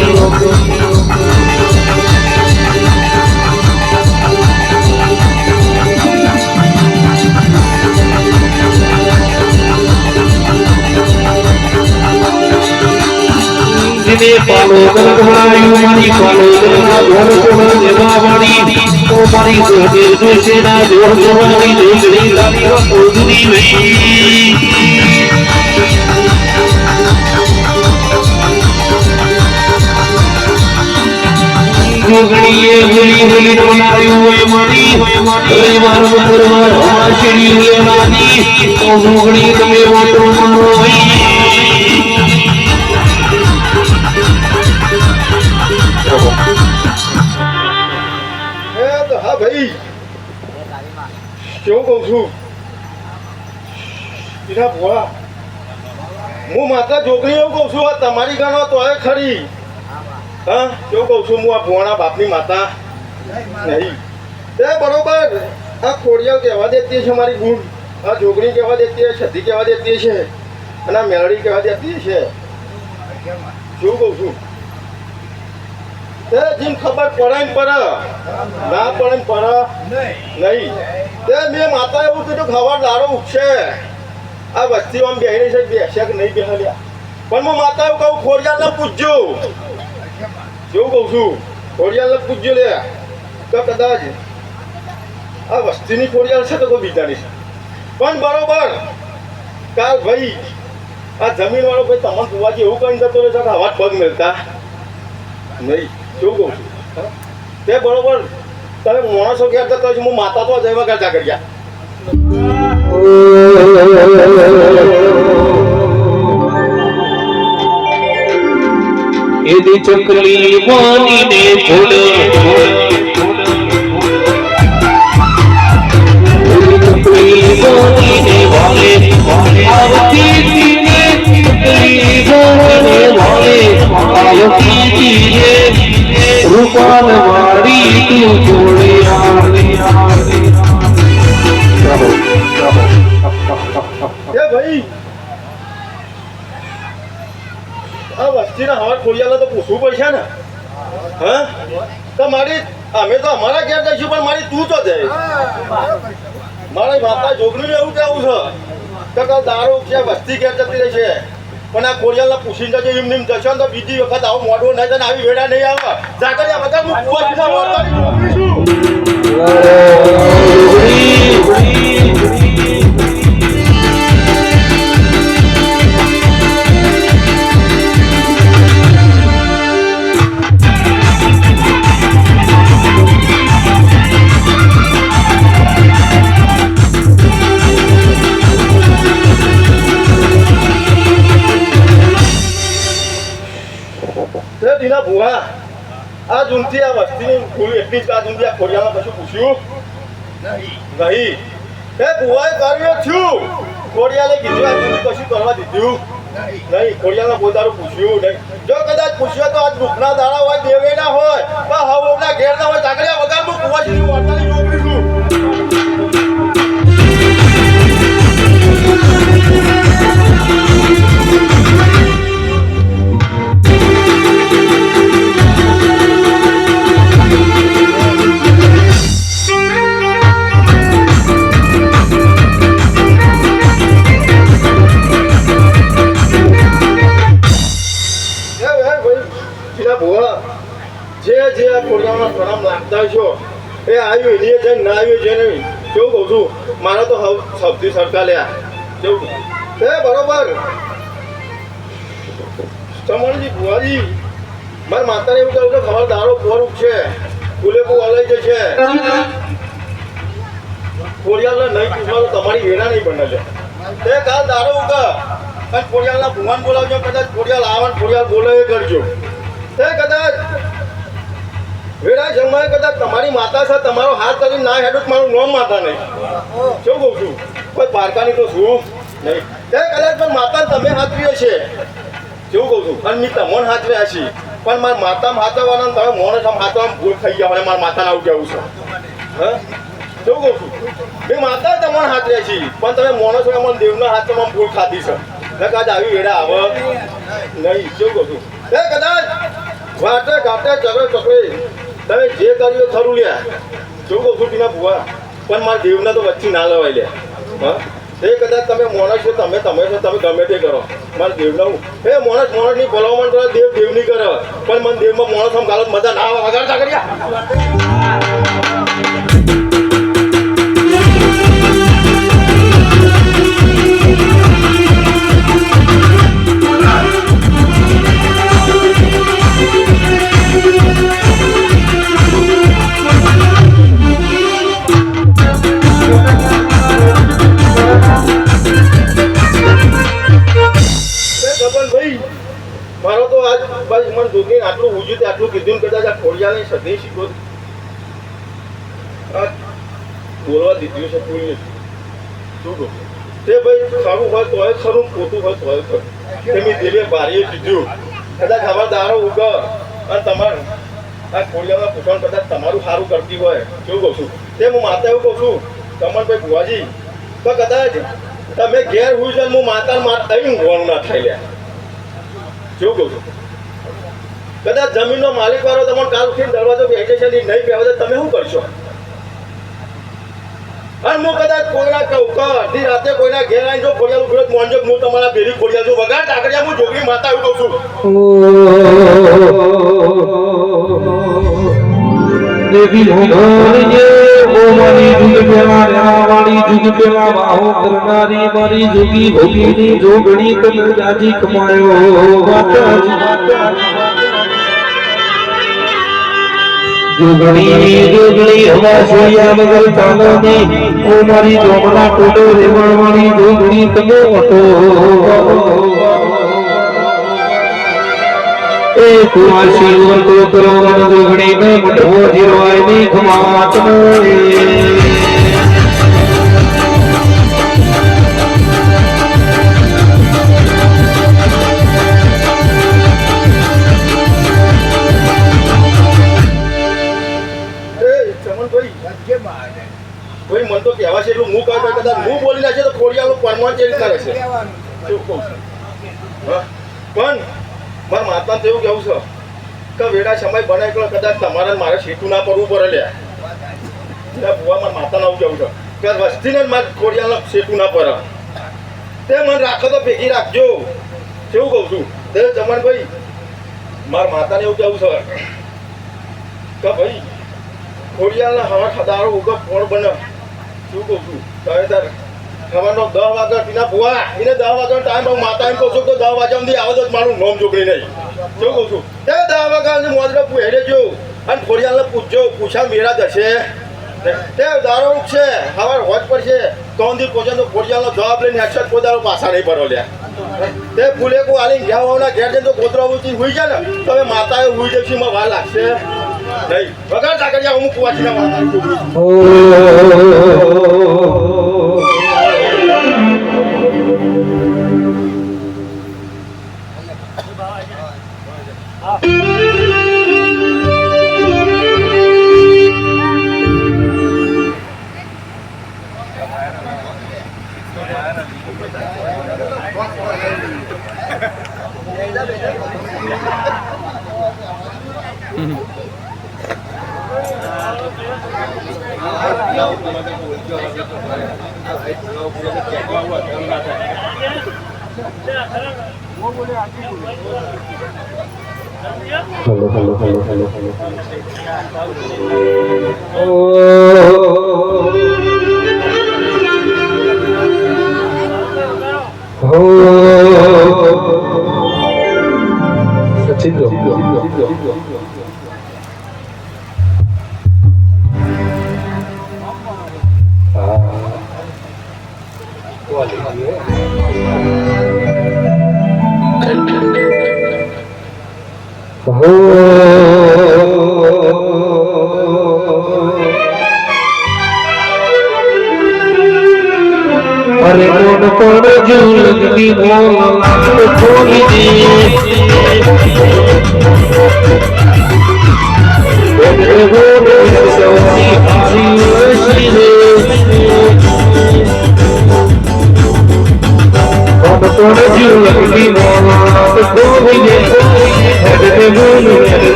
जिने पालो गलगलायु मारी पालो गलगा धोर कोना देवावाणी ओ मारी गोदे दुसेना जोर जोवानी जोगड़ी लाली वा ओदुनी नहीं जोगड़ी ये गुली गुली बनायु ए मारी ए मारो परवार आशरी ले मानी ओ जोगड़ी तमे वाटो मारो भाई હા ભાઈ કેવું કહું છું ઈના ભોળા હું માતા જોગણી એવું કહું છું આ તમારી ગાનો તો એ ખરી હા કેવું કહું છું હું આ ભોળા બાપની માતા નહીં તે બરોબર આ ખોડિયાલ કહેવા દેતી છે મારી ગુણ આ જોગણી કહેવા દેતી છે છતી કહેવા દેતી છે અને આ મેળડી કહેવા દેતી છે શું કહું છું તે જેમ ખબર પડે ને પડે ના પડે ને પડે નહીં તે મેં માતા એવું કીધું ખબર દારો ઉઠશે આ વસ્તીમાં બેહી છે બેસ્યા કે નહીં બેહ્યા પણ હું માતા એવું કહું ખોડિયાલને પૂછજો શું કહું છું ખોડિયાલને પૂછજો લે તો કદાચ આ વસ્તીની ખોડિયાલ છે તો કોઈ બીજાની છે પણ બરોબર કાલ ભાઈ આ જમીનવાળો ભાઈ તમને કુવાજી એવું કહીને જતો રહેશે કે હવા પગ મેળતા નહીં શું કહું છું તે બરોબર તમે માણસો ઘેર જતો હોય છે હું માતા તો જય વગર જાગરિયા એદી ચકલી વાની ને ફૂલ ચકલી વાની ને વાલે આવતી તીને ચકલી વાની વાલે આવતી તીને રૂપાલ વાળી તું જોડે એ ભાઈ આ વસ્તીના હવા ખોડિયાલા તો પૂછવું પડશે ને હા તો મારી અમે તો અમારા ઘેર જઈશું પણ મારી તું તો જાય મારી માતા જોગણીને એવું કેવું છે કે કાલ દારૂ છે વસ્તી ઘેર જતી રહેશે પણ આ ખોડિયાલા પૂછીને જજો એમ નેમ જશો ને તો બીજી વખત આવું મોઢું નહીં થાય આવી વેડા નહીં આવે જાગરિયા વગર હું કુવાજીના વળતાની જોગણી છું દીના ભુવા આ જૂનથી આ વસ્તીની ભૂલ એટલી જ આ જૂનથી આ ખોડિયામાં કશું પૂછ્યું નહીં એ ભુવાએ કર્યું થયું ખોડિયાલે કીધું આ જૂની કશું કરવા દીધું નહીં ખોડિયામાં કોઈ દારૂ પૂછ્યું નહીં જો કદાચ પૂછ્યો તો આજ દુઃખના દાડા હોય દેવેના હોય પણ હવોના ઘેર ના હોય જાગરિયા વગર હું કુવાજીની વાર્તાની જોગણી છું જે આ ખોડિયામાં પ્રણામ નાખતા છો એ આવ્યું એની જઈને ના આવ્યું છે નહીં કેવું કહું છું મારે તો સૌથી સરકાર લ્યા કેવું એ બરોબર ચમણજી ભુવાજી મારા માતાને એવું કહ્યું કે ખબર દારો પોરું છે ફૂલે બહુ અલગ જશે ખોડિયાલને નહીં પૂછવાનું તમારી વેરા નહીં બને છે તે કાલ દારો ઉગા અને ખોડિયાલના ભુવાન બોલાવજો કદાચ ખોડિયાલ આવન ખોડિયાલ બોલે એ કરજો તે કદાચ વેરા જમાય કદાચ તમારી માતા છે તમારો હાથ કરીને ના હેડું મારું નામ માતા નહીં શું કહું છું કોઈ પારકાની તો શું નહીં તે કદાચ પણ માતા તમે હાથવી છે શું કહું છું અને મેં તમને હાથવ્યા છીએ પણ મારા માતા હાચવવાના તમે મોણસ આમ હાચવામાં ભૂલ થઈ ગયા મને મારા માતાને આવું કેવું છે હા શું કહું છું બે માતા તમારે હાથરે છે પણ તમે મોણસ હોય મને દેવના હાથમાં ભૂલ ખાધી છે કદાચ આવી વેડા આવે નહીં શું કહું છું એ કદાચ વાટે ઘાટે ચગડે ચકડે તમે જે કર્યું ખરું લ્યા શું કહું છું ટીના ભુવા પણ મારા દેવને તો વચ્ચે ના લવાય લ્યા હા એ કદાચ તમે મોણસ છો તમે છો તમે ગમે તે કરો મારે દેવના હું એ મોણસની ભલામણ કરે દેવની કરે પણ મને દેવમાં મોણસ આમ ગાલો મજા ના આવે વગાડતા કર્યા મારો તો આજ ભાઈ મને જોગી આટલું ઉજ્યું તે આટલું કીધું ને કદાચ આ ખોડિયાની સદી શીખો આ બોલવા દીધું છે કોઈ શું કહું તે ભાઈ ખરું હોય તો હોય ખરું ખોટું હોય તો હોય ખરું તેની દિલે ભારીએ કીધું કદાચ આવા દારો ઉગર અને તમારે આ ખોડિયામાં પૂછવાનું કદાચ તમારું સારું કરતી હોય શું કહું છું તે હું માતા એવું કહું છું તમારે ભાઈ ભુવાજી તો કદાચ તમે ઘેર હુઈ જાય હું માતા અહીં ઊંઘવાનું ના થઈ લ્યા શું કહું છું કદાચ જમીનનો માલિક વાળો તમને કાલ ઉઠીને દરવાજો વેકેશન નહીં પહેવા તો તમે શું કરશો અને હું કદાચ કોઈના કહું કે અડધી રાતે કોઈના ઘેર આવીને જો ખોડિયાનું વિરોધ મોનજો હું તમારા ભેરી ખોડિયા છું વગાડ ટાકડિયા હું જોગી માતા એવું કહું છું દેવી ભગવાનજે ઓ મારી જુગ પેલા રહેવાવાળી જુગ પેલા વાહો કરનારી મારી જુગી ભોગીની જોગણી તને જાજી કમાયો જોગણી હવા સોયા મગર ચાલોની ઓ મારી જોગણા ટોડો રેવાવાળી જોગણી તમે ઓટો એ કુવાસી વર્તો કરો જોગણી ને મઠો જીરવાય ની ખમાત ભાઈ મન તો કહેવા છે એટલું હું કહું કદાચ હું બોલી નાખે તો ખોડિયાનું પરમાન ચેન્જ કરે છે શું કહું છું હા પણ મારા માતા તો એવું કેવું છે કે વેડા સમય બનાવી ગયો કદાચ તમારે મારે સીટું ના પડવું પડે લ્યા ભુવા મારા માતાને આવું કેવું છે કે વસ્તીને મારે ખોડિયાને સીટું ના પડે તે મને રાખો તો ભેગી રાખજો કેવું કહું છું તે જમણ ભાઈ મારા માતાને એવું કેવું છે કે ભાઈ ખોડિયાના હવા ખદારો ઉગો ફોડ બને શું કહું છું તારે તારે સવારનો 10 વાગે ટીના ભુવા એને 10 વાગ્યાનો ટાઈમ હું માતા એમ કહું છું તો 10 વાગ્યા સુધી આવે તો મારું નોમ જોગણી નહીં શું કહું છું તે 10 વાગ્યા મોજરે હેડે જો અને ખોડિયાને પૂછજો પૂછા મેળા જશે તે દારો છે સવાર હોજ પર છે તો દી પહોંચે તો ખોડિયાનો જવાબ લઈને હેડશોટ પોદારો પાછા નહીં ભરો લ્યા તે ફૂલે કો આલી ગયા ઘેર જઈને તો ગોતરા ઉચી હુઈ જાય ને તો હવે માતાએ હુઈ જશે માં વાર લાગશે નહીં વગર ટાકરિયા અમુક વાંચીને માતા અરે મોડ પર જુલની મોલ છોડી દે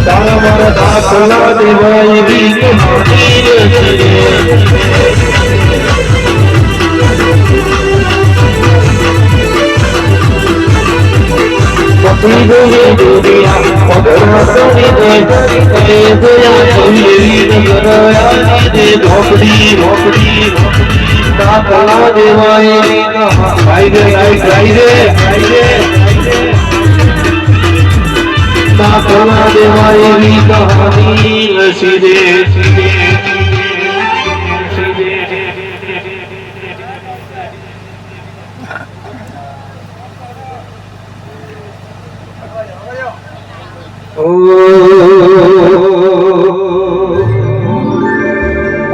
તારા મારા દાખલા દેવાય રીત મોટી પકડી ગઈ દુનિયા પગલા કરી દે એ દયા કોઈ નગરાયા દે ઢોકડી ઢોકડી દાખલા દેવાય રીત ગાઈ દે દાખલા દેવાય રીત કહાની લસી દે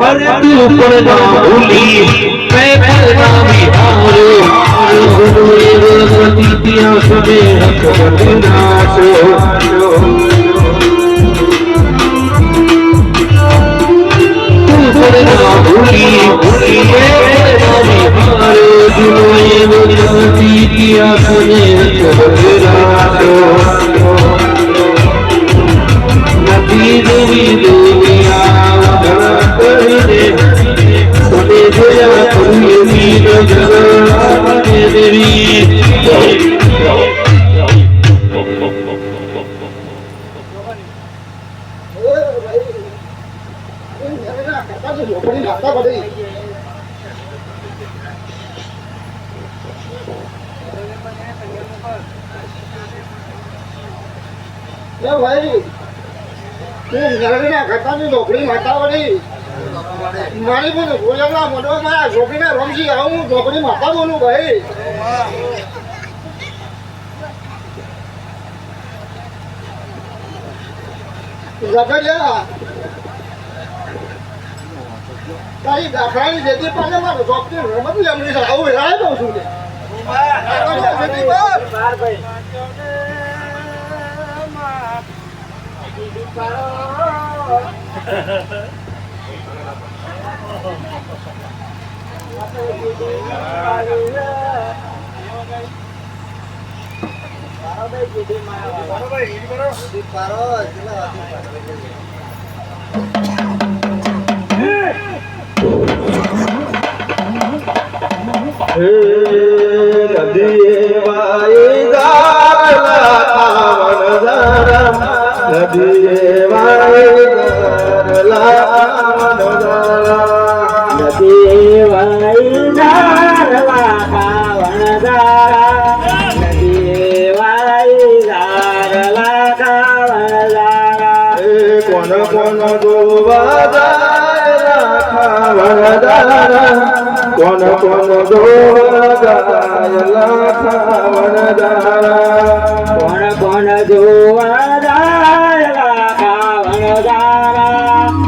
अरे तू पर ना भूली मैं ना बिहारो गुरुए भगवती पिया सबे हक बदनाशो तू पर ना भूली मैं ना बिहारो गुरुए भगवती पिया सबे हक बदनाशो देवी दुनिया कर दे तूने जोया तुझे मीर जगह देवी ભાઈ તું ઘરના ખતાની ઢોકળી માતા વળી મારી પણ ગોળના મોઢવા મારા છોકરીને રમજી આવું હું ઢોકળી માતા બોલું ભાઈ ઝઘડિયા તારી દાખલાની જેથી પાસે મારો ઢોકળી રમત લેમડી છે આવું હેરાય દઉં છું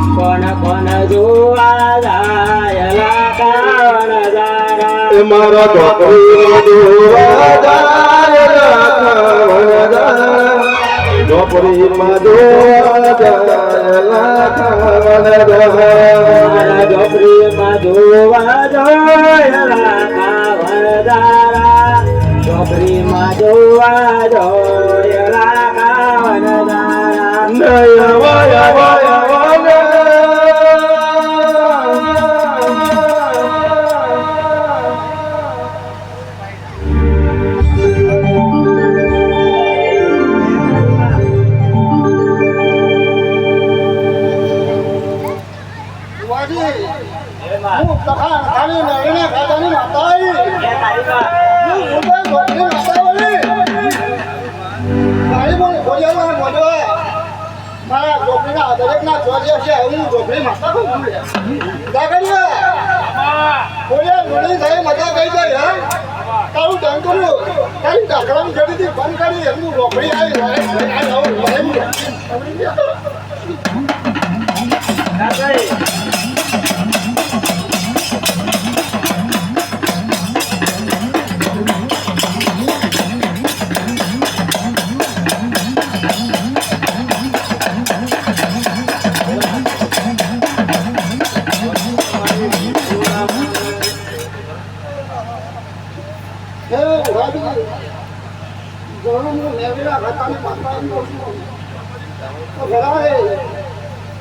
કોન કોન જોવા જાય મારા ઝોપડીમાં જોવા જાય ઝોપડીમાં જોવા ઝોપડીમાં જોવા ઘણું હું મેળવેલા ખાતાની માતા એમ કહું છું તો ઘણા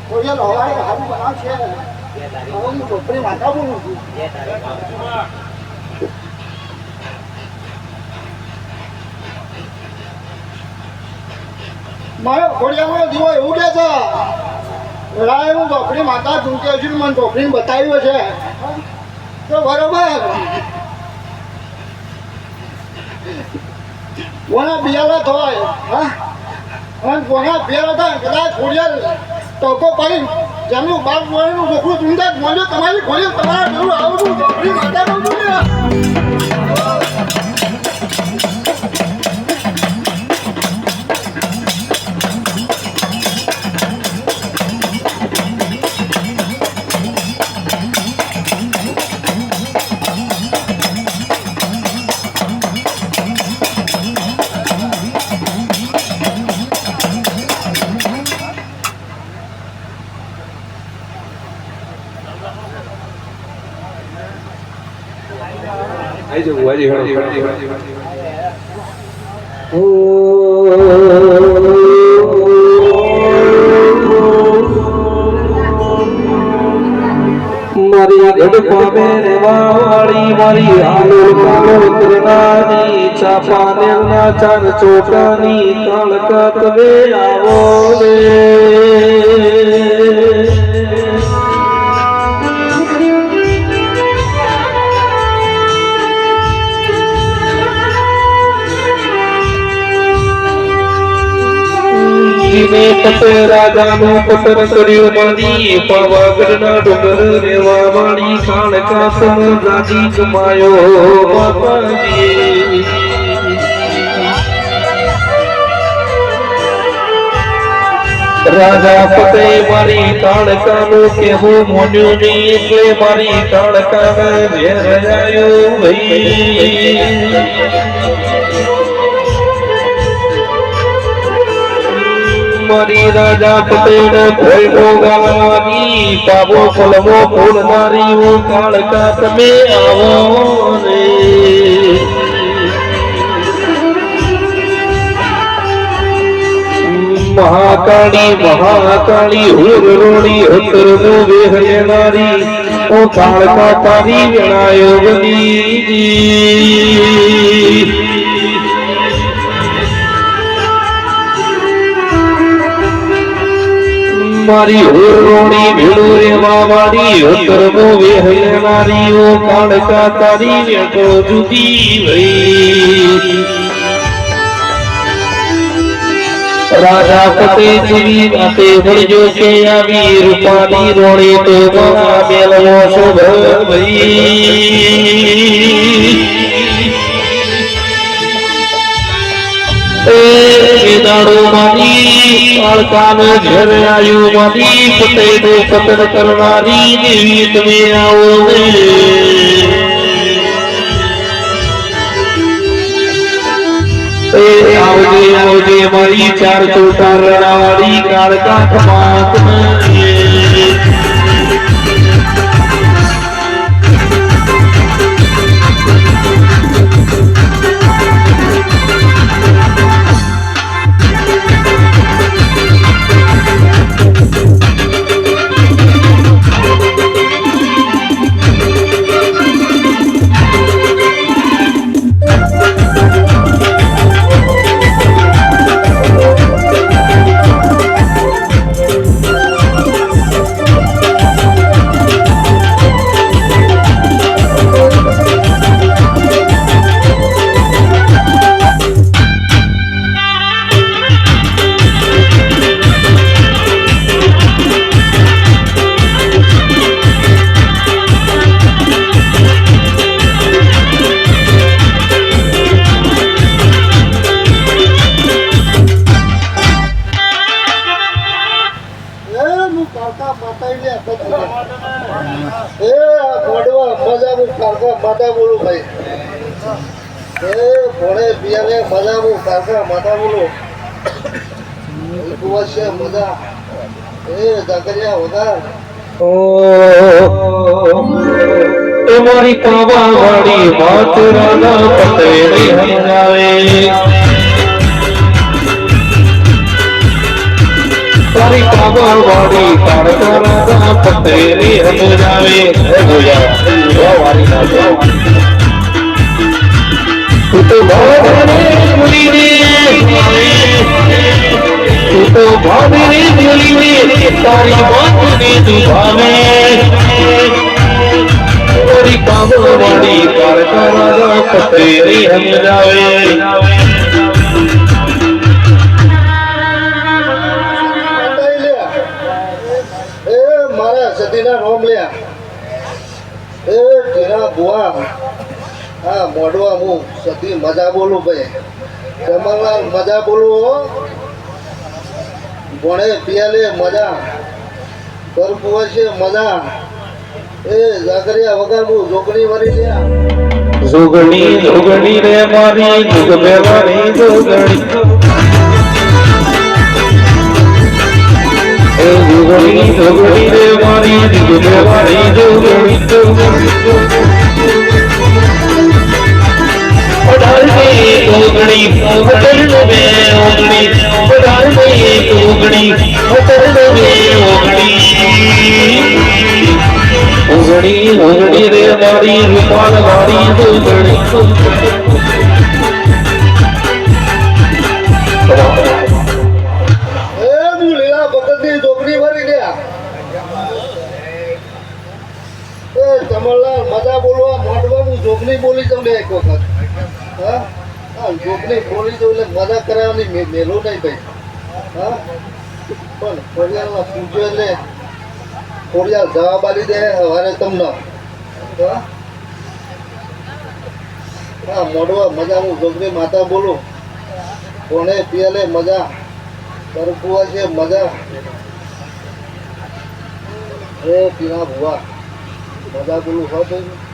કોઈ હવારે સારું બનાવશે હવે હું છોકરી માતા બોલું છું મારો ખોડિયાનો દીવો એવું કે છે રાય હું ઢોકળી માતા ઝૂંકે છું મને ઢોકળીને બતાવ્યો છે તો બરોબર કોના બિયાલા થાય હા અને કોના બિયાલા થાય કદાચ ખોડિયા ટોકો પડી જેમનું બાર જોવાનું ઢોકળું ઝૂંકે મળ્યો તમારી ખોડિયા તમારા જેવું આવું ઢોકળી માતા બોલું ને મારી ગઢ રેવા વાળી મારી હાલોલ કાલોલ કરનારી ચાપાનેર ના ચાર ચોકાની તળકત વે આવો રે પતે રાજાનું પતન કર્યું મારી પાવાગઢના ડુંગર રેવા વાળી કાળકા સમજાજી કમાયો બાપાજી રાજા પતે મારી કાળકાનું કેવું મોન્યું નહીં એટલે મારી કાળકાને ઘેર આવ્યો ભાઈ મારી રાજા પટેલ ભોયનો ગાવાની પાવો ફલમો ફૂલનારી હું કાળકા તમે આવો રે મહાકાળી હુર રોડી હતરનું વેહનારી ઓ કાળકા તારી વેણાયો બની મારી હોરોણી ભીડું રેવા વાળી ઉત્તરમો વેહનારી ઓ કાળકા તારી વેટો જુદી ભઈ રાજા પતે જેવી વાતે ભળજો કે આવી રૂપાની રોણી તો મા મેલવો શોભ ભઈ દાડો મારી કાળકાને ઘેર આવ્યું મારી પટેનું પતન કરનારી દેવી તમે આવો ને આવજે આવજે મારી ચાર ચોટાર રણાવાળી કાળકા ખમાત મારી પાવા વાળી માત રાજા પટેલ હમણાવે વાળી તારકા પટેલી સમજાવે તું તો ભાવને ભૂલીને તું તો ભાવને ભૂલીને તારી વાતને દુભાવે તારી કામ વાળી તારકા પટેલી સમજાવે સતીના રોમ લ્યા એ ટીના બુઆ હા મોઢવા હું સતી મજા બોલું ભાઈ જમણલાલ મજા બોલું હો ભણે પિયાલે મજા કરપુવા છે મજા એ જાગરિયા વગર હું જોગણી વરી લ્યા જોગણી રે મારી જુગ બેવાની જોગણી જોગણી રે મારી જુગ બેવાની જોગણી ઓગણી હોટલ મે ઓગણી પધાર મે ઓગણી હોટલ મે ઓગણી રે મારી રૂપાલ વાળી જોગણી કમલલાલ મજા બોલવા મોઢવા હું જોગણી બોલી તમને એક વખત હા હા જોગણી બોલી દઉં એટલે મજા કરાવવાની મેલું નહીં ભાઈ હા પણ ખોડિયાલમાં પૂછ્યો એટલે ખોડિયાલ જવાબ આલી દે હવે તમને હા હા મોઢવા મજા હું જોગણી માતા બોલું કોને પિયાલે મજા કરપુઆ છે મજા એ પીના ભુવા મજા બોલું હો ભાઈ